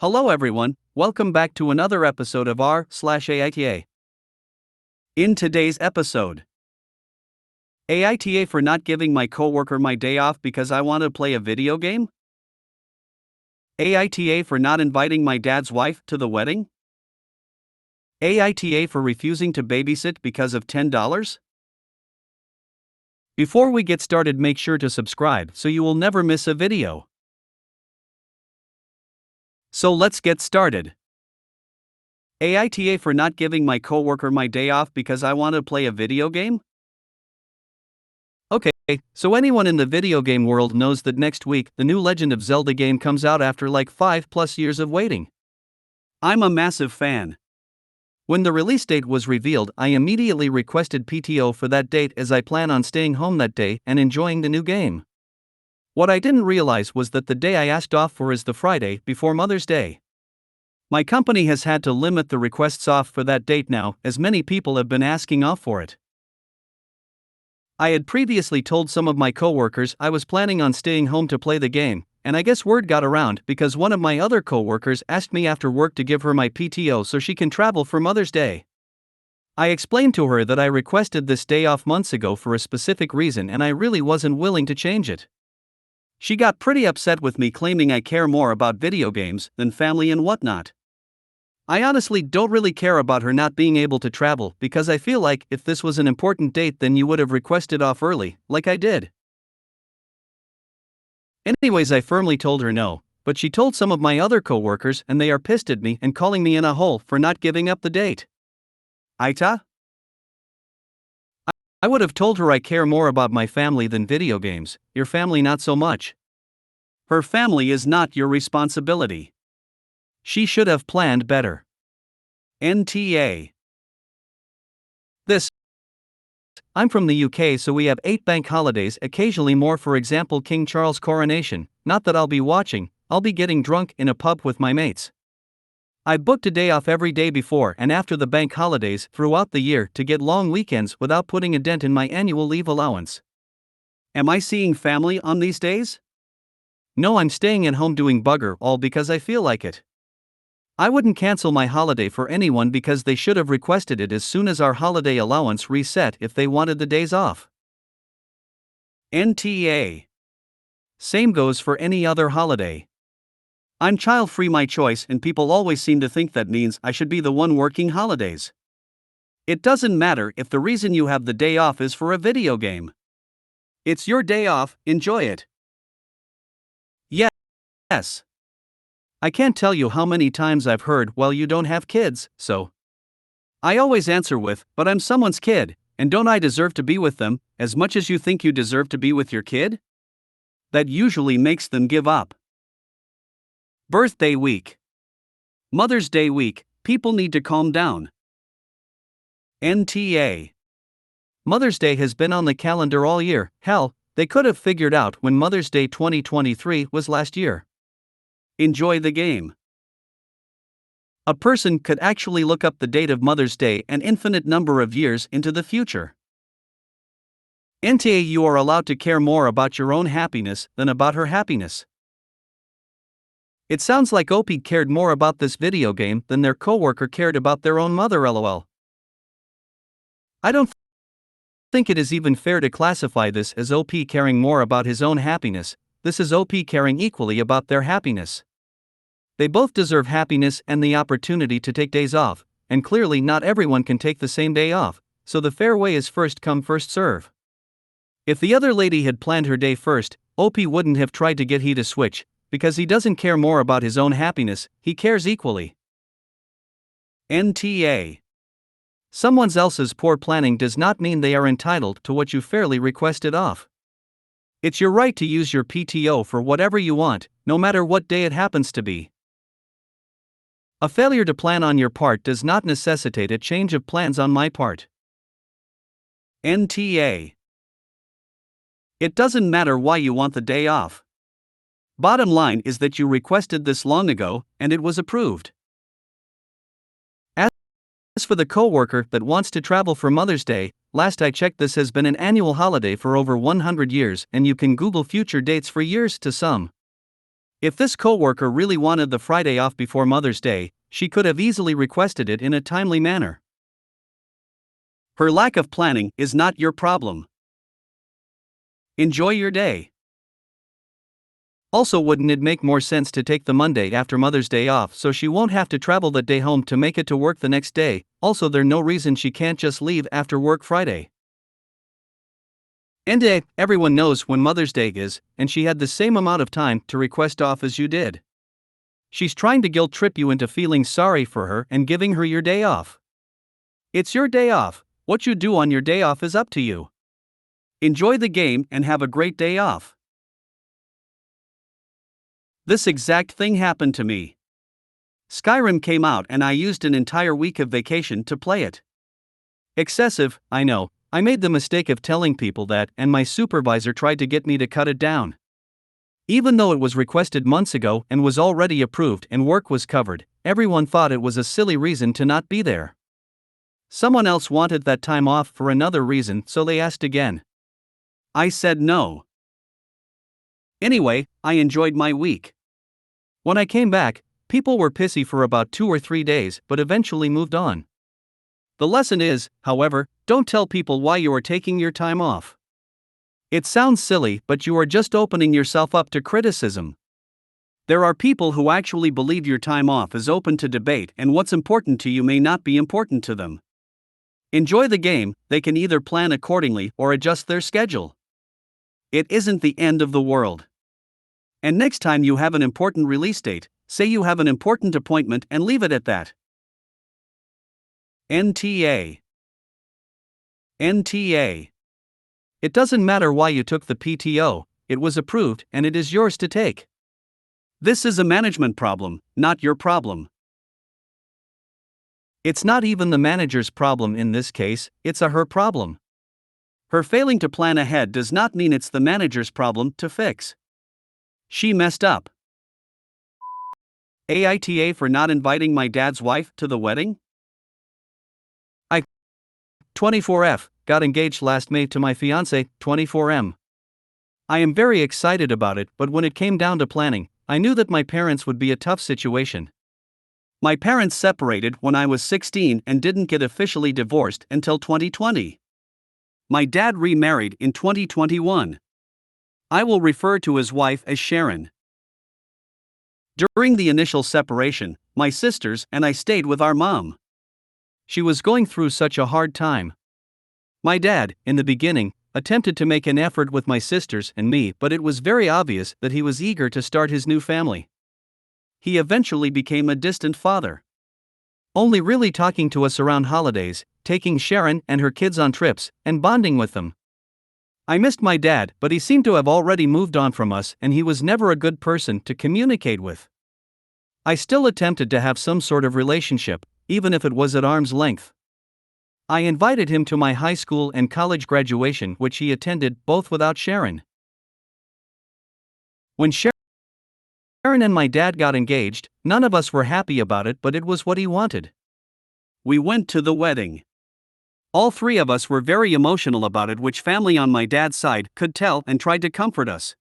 Hello everyone, welcome back to another episode of r/AITA. In today's episode, AITA for not giving my coworker my day off because I want to play a video game? AITA for not inviting my dad's wife to the wedding? AITA for refusing to babysit because of $10? Before we get started, make sure to subscribe so you will never miss a video. So let's get started. AITA for not giving my coworker my day off because I want to play a video game? Okay, so anyone in the video game world knows that next week the new Legend of Zelda game comes out after like 5+ years of waiting. I'm a massive fan. When the release date was revealed, I immediately requested PTO for that date as I plan on staying home that day and enjoying the new game. What I didn't realize was that the day I asked off for is the Friday before Mother's Day. My company has had to limit the requests off for that date now, as many people have been asking off for it. I had previously told some of my coworkers I was planning on staying home to play the game, and I guess word got around because one of my other coworkers asked me after work to give her my PTO so she can travel for Mother's Day. I explained to her that I requested this day off months ago for a specific reason and I really wasn't willing to change it. She got pretty upset with me, claiming I care more about video games than family and whatnot. I honestly don't really care about her not being able to travel because I feel like if this was an important date then you would have requested off early, like I did. Anyways, I firmly told her no, but she told some of my other coworkers and they are pissed at me and calling me in a hole for not giving up the date. AITA? I would have told her I care more about my family than video games, your family not so much. Her family is not your responsibility. She should have planned better. NTA. I'm from the UK, so we have 8 bank holidays, occasionally more, for example King Charles' coronation, not that I'll be watching, I'll be getting drunk in a pub with my mates. I booked a day off every day before and after the bank holidays throughout the year to get long weekends without putting a dent in my annual leave allowance. Am I seeing family on these days? No, I'm staying at home doing bugger all because I feel like it. I wouldn't cancel my holiday for anyone because they should have requested it as soon as our holiday allowance reset if they wanted the days off. NTA. Same goes for any other holiday. I'm child-free, my choice, and people always seem to think that means I should be the one working holidays. It doesn't matter if the reason you have the day off is for a video game. It's your day off, enjoy it. Yes. I can't tell you how many times I've heard, well, you don't have kids, so. I always answer with, but I'm someone's kid, and don't I deserve to be with them, as much as you think you deserve to be with your kid? That usually makes them give up. Birthday week. Mother's Day week, people need to calm down. NTA. Mother's Day has been on the calendar all year, hell, they could have figured out when Mother's Day 2023 was last year. Enjoy the game. A person could actually look up the date of Mother's Day an infinite number of years into the future. NTA, you are allowed to care more about your own happiness than about her happiness. It sounds like OP cared more about this video game than their coworker cared about their own mother, lol. I don't think it is even fair to classify this as OP caring more about his own happiness. This is OP caring equally about their happiness. They both deserve happiness and the opportunity to take days off, and clearly not everyone can take the same day off, so the fair way is first come first serve. If the other lady had planned her day first, OP wouldn't have tried to get he to switch, because he doesn't care more about his own happiness, he cares equally. NTA. Someone else's poor planning does not mean they are entitled to what you fairly requested off. It's your right to use your PTO for whatever you want, no matter what day it happens to be. A failure to plan on your part does not necessitate a change of plans on my part. NTA. It doesn't matter why you want the day off. Bottom line is that you requested this long ago, and it was approved. As for the coworker that wants to travel for Mother's Day, last I checked this has been an annual holiday for over 100 years and you can Google future dates for years to some. If this coworker really wanted the Friday off before Mother's Day, she could have easily requested it in a timely manner. Her lack of planning is not your problem. Enjoy your day. Also, wouldn't it make more sense to take the Monday after Mother's Day off so she won't have to travel that day home to make it to work the next day? Also, there's no reason she can't just leave after work Friday. And everyone knows when Mother's Day is, and she had the same amount of time to request off as you did. She's trying to guilt trip you into feeling sorry for her and giving her your day off. It's your day off. What you do on your day off is up to you. Enjoy the game and have a great day off. This exact thing happened to me. Skyrim came out and I used an entire week of vacation to play it. Excessive, I know. I made the mistake of telling people that, and my supervisor tried to get me to cut it down. Even though it was requested months ago and was already approved and work was covered, everyone thought it was a silly reason to not be there. Someone else wanted that time off for another reason, so they asked again. I said no. Anyway, I enjoyed my week. When I came back, people were pissy for about 2 or 3 days but eventually moved on. The lesson is, however, don't tell people why you are taking your time off. It sounds silly, but you are just opening yourself up to criticism. There are people who actually believe your time off is open to debate and what's important to you may not be important to them. Enjoy the game. They can either plan accordingly or adjust their schedule. It isn't the end of the world. And next time you have an important release date, say you have an important appointment and leave it at that. NTA. NTA. It doesn't matter why you took the PTO, it was approved and it is yours to take. This is a management problem, not your problem. It's not even the manager's problem in this case, it's her problem. Her failing to plan ahead does not mean it's the manager's problem to fix. She messed up. AITA for not inviting my dad's wife to the wedding? 24F, got engaged last May to my fiancée, 24M. I am very excited about it, but when it came down to planning, I knew that my parents would be a tough situation. My parents separated when I was 16 and didn't get officially divorced until 2020. My dad remarried in 2021. I will refer to his wife as Sharon. During the initial separation, my sisters and I stayed with our mom. She was going through such a hard time. My dad, in the beginning, attempted to make an effort with my sisters and me, but it was very obvious that he was eager to start his new family. He eventually became a distant father. Only really talking to us around holidays, taking Sharon and her kids on trips, and bonding with them. I missed my dad, but he seemed to have already moved on from us and he was never a good person to communicate with. I still attempted to have some sort of relationship, even if it was at arm's length. I invited him to my high school and college graduation, which he attended, both without Sharon. When Sharon and my dad got engaged, none of us were happy about it, but it was what he wanted. We went to the wedding. All three of us were very emotional about it, which family on my dad's side could tell and tried to comfort us.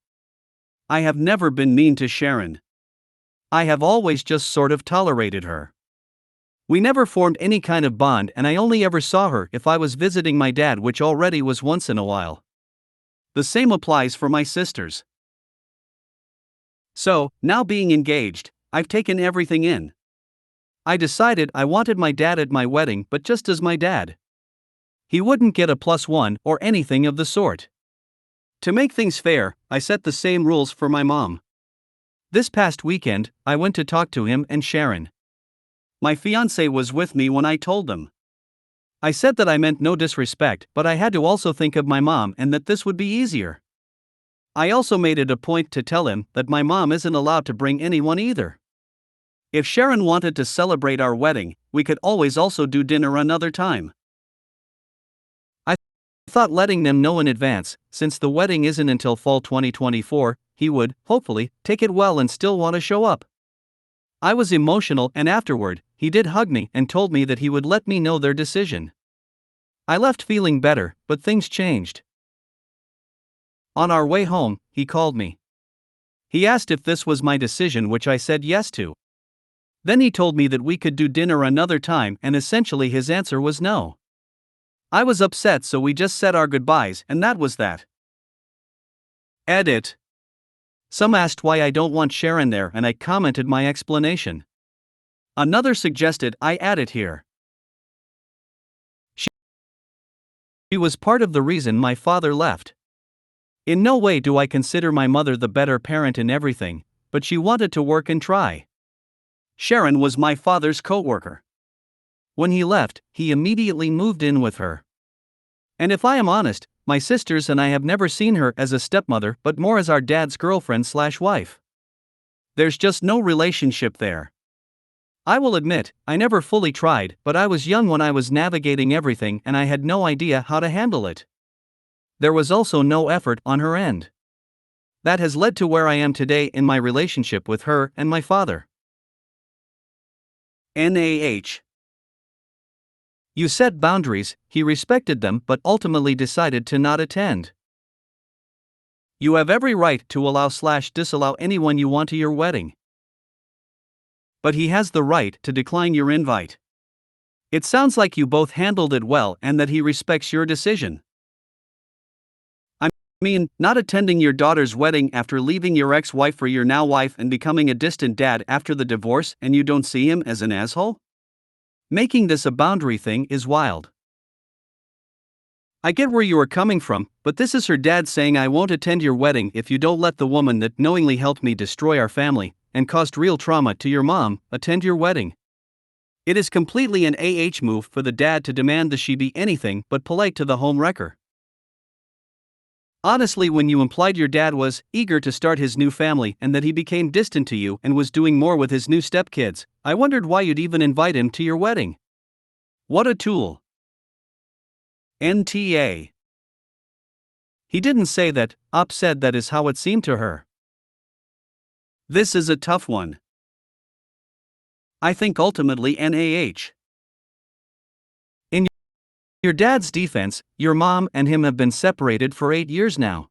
I have never been mean to Sharon. I have always just sort of tolerated her. We never formed any kind of bond and I only ever saw her if I was visiting my dad, which already was once in a while. The same applies for my sisters. So, now being engaged, I've taken everything in. I decided I wanted my dad at my wedding, but just as my dad. He wouldn't get a +1 or anything of the sort. To make things fair, I set the same rules for my mom. This past weekend, I went to talk to him and Sharon. My fiancé was with me when I told them. I said that I meant no disrespect, but I had to also think of my mom and that this would be easier. I also made it a point to tell him that my mom isn't allowed to bring anyone either. If Sharon wanted to celebrate our wedding, we could always also do dinner another time. I thought letting them know in advance, since the wedding isn't until fall 2024, he would, hopefully, take it well and still want to show up. I was emotional and afterward, he did hug me and told me that he would let me know their decision. I left feeling better, but things changed. On our way home, he called me. He asked if this was my decision, which I said yes to. Then he told me that we could do dinner another time, and essentially his answer was no. I was upset, so we just said our goodbyes, and that was that. Edit. Some asked why I don't want Sharon there, and I commented my explanation. Another suggested I add it here. She was part of the reason my father left. In no way do I consider my mother the better parent in everything, but she wanted to work and try. Sharon was my father's coworker. When he left, he immediately moved in with her. And if I am honest, my sisters and I have never seen her as a stepmother but more as our dad's girlfriend/wife. There's just no relationship there. I will admit, I never fully tried, but I was young when I was navigating everything and I had no idea how to handle it. There was also no effort on her end. That has led to where I am today in my relationship with her and my father. NaH. You set boundaries, he respected them but ultimately decided to not attend. You have every right to allow/disallow anyone you want to your wedding. But he has the right to decline your invite. It sounds like you both handled it well and that he respects your decision. I mean, not attending your daughter's wedding after leaving your ex-wife for your now wife and becoming a distant dad after the divorce, and you don't see him as an asshole? Making this a boundary thing is wild. I get where you are coming from, but this is her dad saying I won't attend your wedding if you don't let the woman that knowingly helped me destroy our family and caused real trauma to your mom attend your wedding. It is completely an move for the dad to demand that she be anything but polite to the home wrecker. Honestly, when you implied your dad was eager to start his new family and that he became distant to you and was doing more with his new stepkids, I wondered why you'd even invite him to your wedding. What a tool. NTA. He didn't say that, Op said that is how it seemed to her. This is a tough one. I think ultimately NaH. In your dad's defense, your mom and him have been separated for 8 years now.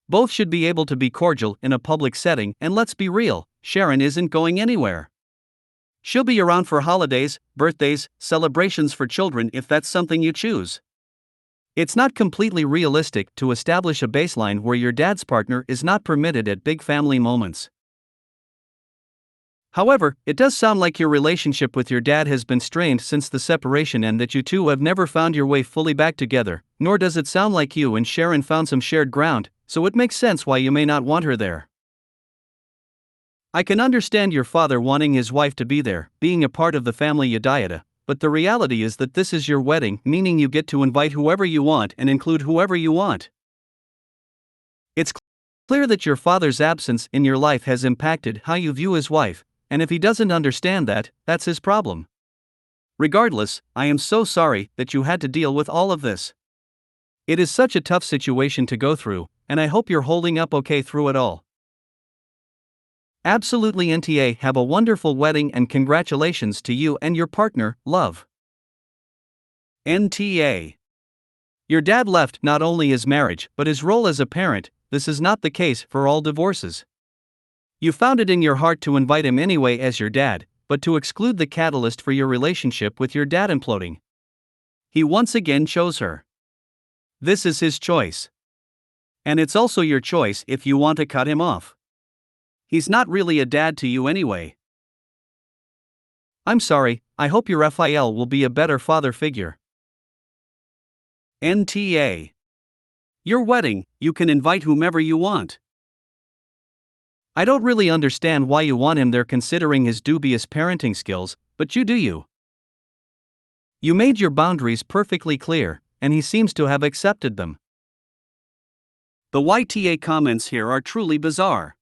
Both should be able to be cordial in a public setting, and let's be real, Sharon isn't going anywhere. She'll be around for holidays, birthdays, celebrations for children if that's something you choose. It's not completely realistic to establish a baseline where your dad's partner is not permitted at big family moments. However, it does sound like your relationship with your dad has been strained since the separation and that you two have never found your way fully back together, nor does it sound like you and Sharon found some shared ground, so it makes sense why you may not want her there. I can understand your father wanting his wife to be there, being a part of the family AITA, but the reality is that this is your wedding, meaning you get to invite whoever you want and include whoever you want. It's clear that your father's absence in your life has impacted how you view his wife, and if he doesn't understand that, that's his problem. Regardless, I am so sorry that you had to deal with all of this. It is such a tough situation to go through, and I hope you're holding up okay through it all. Absolutely NTA. Have a wonderful wedding and congratulations to you and your partner, love. NTA. Your dad left not only his marriage but his role as a parent. This is not the case for all divorces. You found it in your heart to invite him anyway as your dad, but to exclude the catalyst for your relationship with your dad imploding. He once again chose her. This is his choice. And it's also your choice if you want to cut him off. He's not really a dad to you anyway. I'm sorry, I hope your FIL will be a better father figure. NTA. Your wedding, you can invite whomever you want. I don't really understand why you want him there considering his dubious parenting skills, but you do you. You made your boundaries perfectly clear, and he seems to have accepted them. The YTA comments here are truly bizarre.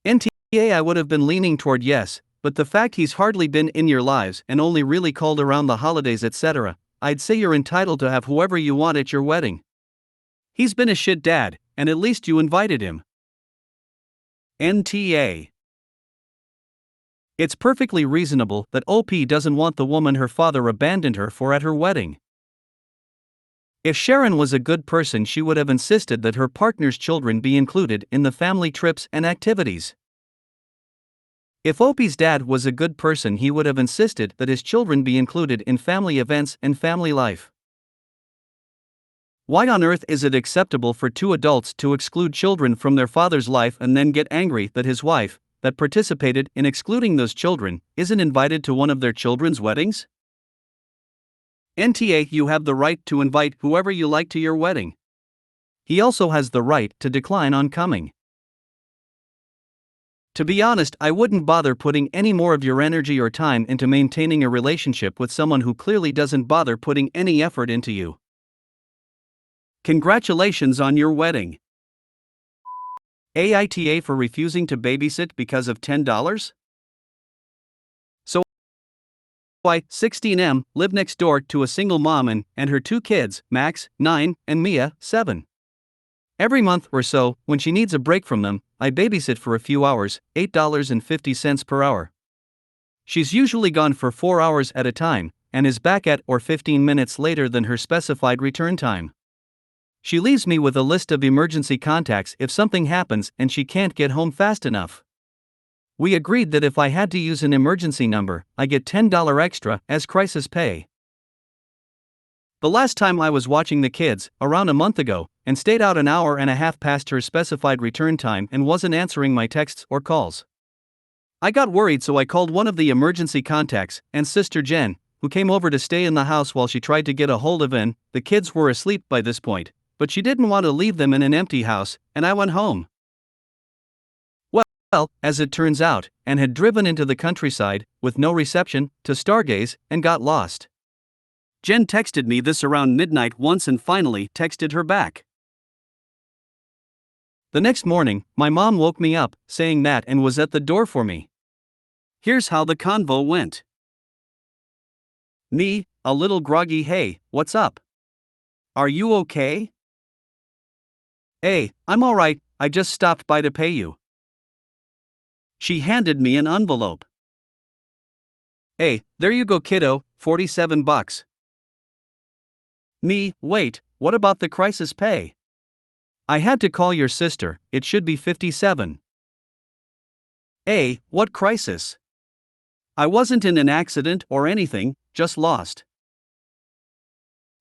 NTA. I would have been leaning toward yes, but the fact he's hardly been in your lives and only really called around the holidays etc., I'd say you're entitled to have whoever you want at your wedding. He's been a shit dad, and at least you invited him. NTA. It's perfectly reasonable that OP doesn't want the woman her father abandoned her for at her wedding. If Sharon was a good person, she would have insisted that her partner's children be included in the family trips and activities. If Opie's dad was a good person, he would have insisted that his children be included in family events and family life. Why on earth is it acceptable for two adults to exclude children from their father's life and then get angry that his wife, that participated in excluding those children, isn't invited to one of their children's weddings? NTA, you have the right to invite whoever you like to your wedding. He also has the right to decline on coming. To be honest, I wouldn't bother putting any more of your energy or time into maintaining a relationship with someone who clearly doesn't bother putting any effort into you. Congratulations on your wedding. AITA for refusing to babysit because of $10? So I, 16M, live next door to a single mom and her two kids, Max, 9, and Mia, 7. Every month or so, when she needs a break from them, I babysit for a few hours, $8.50 per hour. She's usually gone for 4 hours at a time, and is back at or 15 minutes later than her specified return time. She leaves me with a list of emergency contacts if something happens and she can't get home fast enough. We agreed that if I had to use an emergency number, I get $10 extra as crisis pay. The last time I was watching the kids, around a month ago, and stayed out an hour and a half past her specified return time and wasn't answering my texts or calls. I got worried, so I called one of the emergency contacts, and Sister Jen, who came over to stay in the house while she tried to get a hold of Ann. The kids were asleep by this point, but she didn't want to leave them in an empty house, and I went home. Well, as it turns out, Ann had driven into the countryside, with no reception, to stargaze, and got lost. Jen texted me this around midnight once and finally texted her back. The next morning, my mom woke me up, saying that Ann was at the door for me. Here's how the convo went. Me, a little groggy, hey, what's up? Are you okay? Hey, I'm alright, I just stopped by to pay you. She handed me an envelope. Hey, there you go, kiddo, $47. Me, wait, what about the crisis pay? I had to call your sister, it should be 57. Hey, what crisis? I wasn't in an accident or anything, just lost.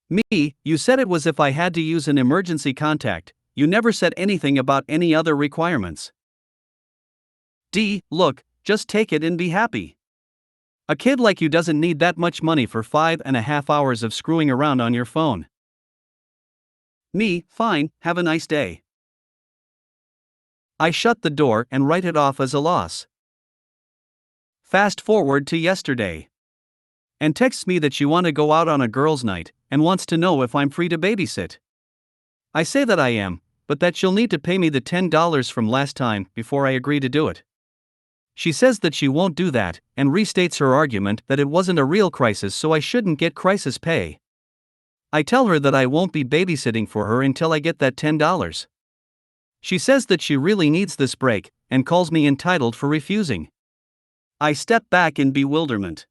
Me, you said it was if I had to use an emergency contact, you never said anything about any other requirements. D, look, just take it and be happy. A kid like you doesn't need that much money for 5.5 hours of screwing around on your phone. Me, fine, have a nice day. I shut the door and write it off as a loss. Fast forward to yesterday. Ann texts me that she wants to go out on a girls' night, and wants to know if I'm free to babysit. I say that I am, but that she'll need to pay me the $10 from last time before I agree to do it. She says that she won't do that, and restates her argument that it wasn't a real crisis, so I shouldn't get crisis pay. I tell her that I won't be babysitting for her until I get that $10. She says that she really needs this break, and calls me entitled for refusing. I step back in bewilderment.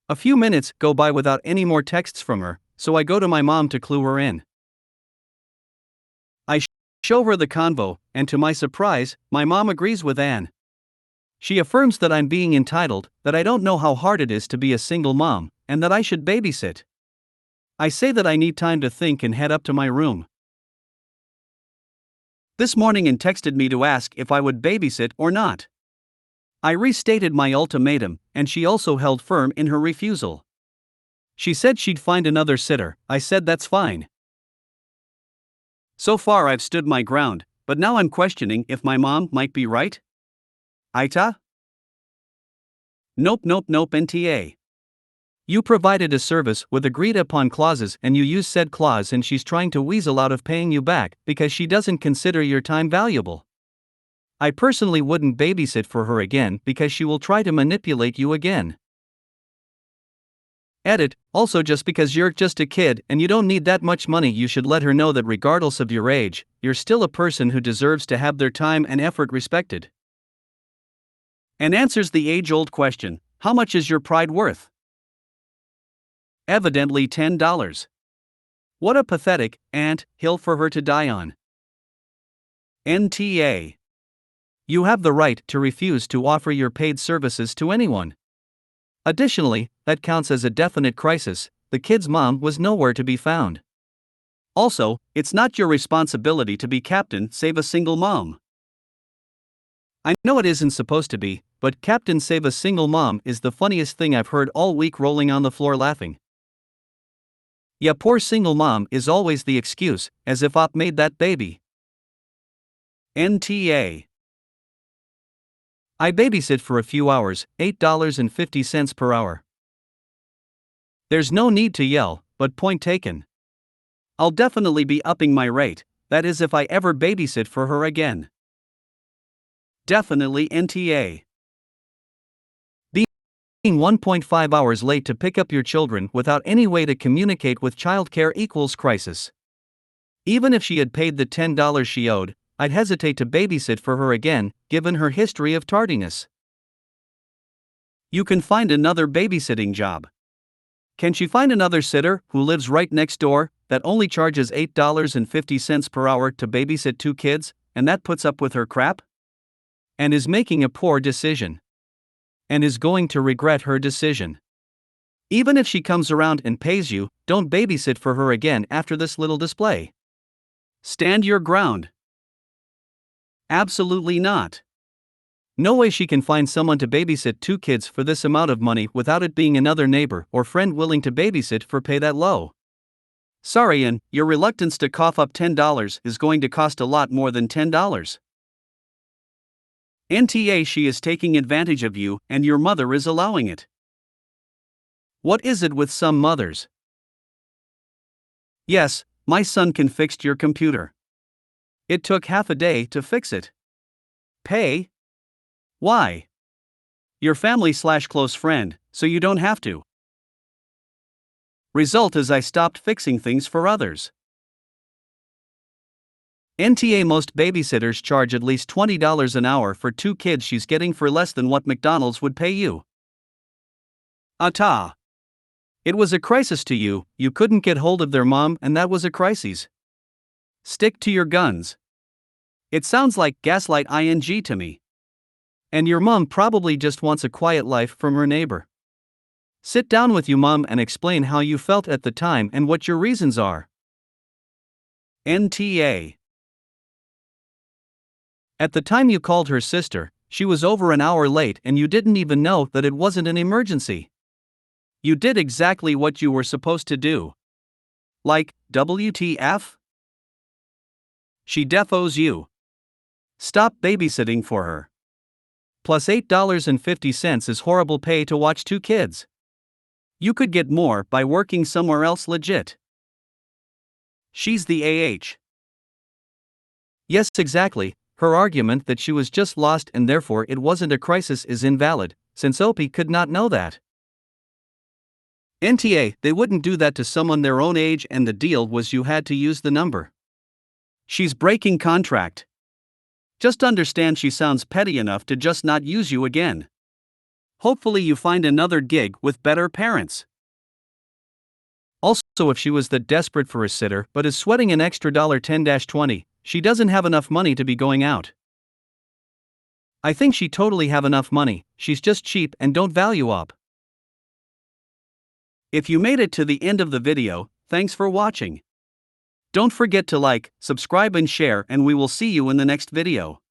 A few minutes go by without any more texts from her, so I go to my mom to clue her in. I show her the convo, and to my surprise, my mom agrees with Ann. She affirms that I'm being entitled, that I don't know how hard it is to be a single mom, and that I should babysit. I say that I need time to think and head up to my room. This morning Ann texted me to ask if I would babysit or not. I restated my ultimatum, and she also held firm in her refusal. She said she'd find another sitter. I said that's fine. So far I've stood my ground, but now I'm questioning if my mom might be right. AITA? Nope, NTA. You provided a service with agreed upon clauses and you use said clause, and she's trying to weasel out of paying you back because she doesn't consider your time valuable. I personally wouldn't babysit for her again because she will try to manipulate you again. Edit, also, just because you're just a kid and you don't need that much money, you should let her know that regardless of your age, you're still a person who deserves to have their time and effort respected. And answers the age-old question, how much is your pride worth? Evidently $10. What a pathetic hill for her to die on. NTA. You have the right to refuse to offer your paid services to anyone. Additionally, that counts as a definite crisis. The kid's mom was nowhere to be found. Also, it's not your responsibility to be Captain Save a Single Mom. I know it isn't supposed to be, but Captain Save a Single Mom is the funniest thing I've heard all week, rolling on the floor laughing. Yeah, poor single mom is always the excuse, as if op made that baby. NTA. I babysit for a few hours, $8.50 per hour. There's no need to yell, but point taken. I'll definitely be upping my rate, that is if I ever babysit for her again. Definitely NTA. Being 1.5 hours late to pick up your children without any way to communicate with childcare equals crisis. Even if she had paid the $10 she owed, I'd hesitate to babysit for her again, given her history of tardiness. You can find another babysitting job. Can she find another sitter who lives right next door, that only charges $8.50 per hour to babysit 2 kids, and that puts up with her crap? And is making a poor decision. And is going to regret her decision. Even if she comes around and pays you, don't babysit for her again after this little display. Stand your ground. Absolutely not. No way she can find someone to babysit 2 kids for this amount of money without it being another neighbor or friend willing to babysit for pay that low. Sorry, and your reluctance to cough up $10 is going to cost a lot more than $10. NTA. She is taking advantage of you, and your mother is allowing it. What is it with some mothers? Yes, my son can fix your computer. It took half a day to fix it. Pay? Why? Your family/close friend, so you don't have to. Result is I stopped fixing things for others. NTA. Most babysitters charge at least $20 an hour for 2 kids she's getting for less than what McDonald's would pay you. AITA. It was a crisis to you, you couldn't get hold of their mom, and that was a crisis. Stick to your guns. It sounds like gaslight ing to me. And your mom probably just wants a quiet life from her neighbor. Sit down with your mom and explain how you felt at the time and what your reasons are. NTA. At the time you called her sister, she was over an hour late and you didn't even know that it wasn't an emergency. You did exactly what you were supposed to do. Like, WTF? She def owes you. Stop babysitting for her. Plus $8.50 is horrible pay to watch 2 kids. You could get more by working somewhere else legit. She's the AH. Yes, exactly. Her argument that she was just lost and therefore it wasn't a crisis is invalid, since Opie could not know that. NTA. They wouldn't do that to someone their own age, and the deal was you had to use the number. She's breaking contract. Just understand she sounds petty enough to just not use you again. Hopefully you find another gig with better parents. Also, if she was that desperate for a sitter but is sweating an extra $10-20, she doesn't have enough money to be going out. I think she totally have enough money, she's just cheap and don't value up. If you made it to the end of the video, thanks for watching. Don't forget to like, subscribe and share, and we will see you in the next video.